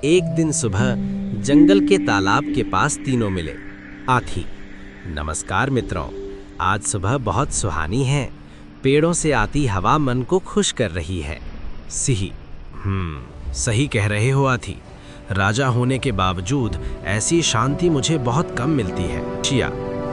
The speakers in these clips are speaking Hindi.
एक दिन सुबह जंगल के तालाब के पास तीनों मिले। आथी: नमस्कार मित्रों, आज सुबह बहुत सुहानी है। पेड़ों से आती हवा मन को खुश कर रही है। सिही: सही कह रहे हो आथी, राजा होने के बावजूद ऐसी शांति मुझे बहुत कम मिलती है। शिया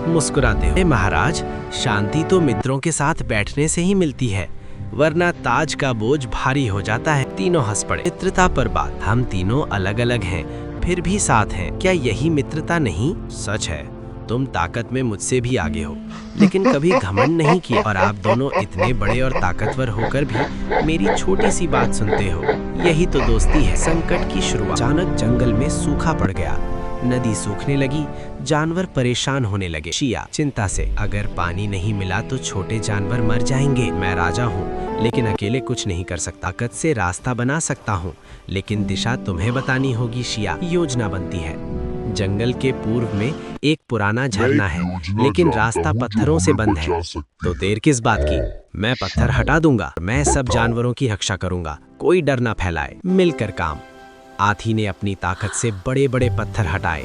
मुस्कुराते हुए: महाराज, शांति तो मित्रों के साथ बैठने से ही मिलती है, वरना ताज का बोझ भारी हो जाता है। तीनों हंस पड़े। मित्रता पर बात: हम तीनों अलग अलग हैं, फिर भी साथ हैं, क्या यही मित्रता नहीं? सच है, तुम ताकत में मुझसे भी आगे हो, लेकिन कभी घमंड नहीं किया, और आप दोनों इतने बड़े और ताकतवर होकर भी मेरी छोटी सी बात सुनते हो। यही तो दोस्ती है। संकट की शुरुआत: अचानक जंगल में सूखा पड़ गया, नदी सूखने लगी, जानवर परेशान होने लगे। शिया चिंता से: अगर पानी नहीं मिला तो छोटे जानवर मर जाएंगे। मैं राजा हूँ, लेकिन अकेले कुछ नहीं कर सकता। ताकत से रास्ता बना सकता हूँ, लेकिन दिशा तुम्हें बतानी होगी। शिया योजना बनती है। जंगल के पूर्व में एक पुराना झरना है, लेकिन रास्ता पत्थरों से बंद है। तो देर किस बात की, मैं पत्थर हटा दूंगा। मैं सब जानवरों की रक्षा करूंगा, कोई डर ना फैलाए, मिलकर काम। आथी ने अपनी ताकत से बड़े बड़े पत्थर हटाए।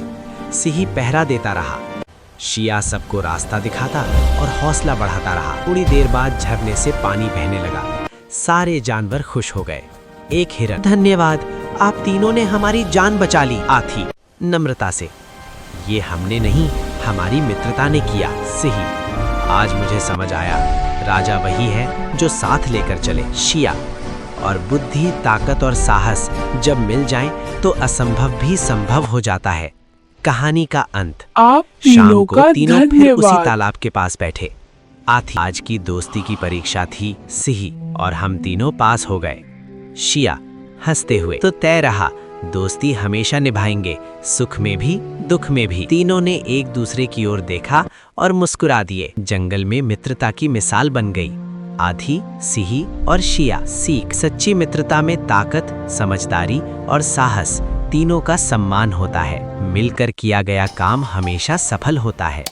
सिही पहरा देता रहा। शिया सबको रास्ता दिखाता और हौसला बढ़ाता रहा। थोड़ी देर बाद झरने से पानी बहने लगा। सारे जानवर खुश हो गए। एक हिरन: धन्यवाद, आप तीनों ने हमारी जान बचा ली। आथी नम्रता से: ये हमने नहीं, हमारी मित्रता ने किया। सिही: आज मुझे समझ आया, राजा वही है जो साथ लेकर चले। शिया: और बुद्धि, ताकत और साहस जब मिल जाएं, तो असंभव भी संभव हो जाता है। कहानी का अंत। आप शाम को का तीनों फिर धन्यवाद। उसी तालाब के पास बैठे। आथी: आज की दोस्ती की परीक्षा थी सिही, और हम तीनों पास हो गए। शिया हंसते हुए: तो तय रहा, दोस्ती हमेशा निभाएंगे, सुख में भी दुख में भी। तीनों ने एक दूसरे की ओर देखा और मुस्कुरा दिए। जंगल में मित्रता की मिसाल बन गई। आथी, सिही और शिया। सीख: सच्ची मित्रता में ताकत, समझदारी और साहस तीनों का सम्मान होता है। मिलकर किया गया काम हमेशा सफल होता है।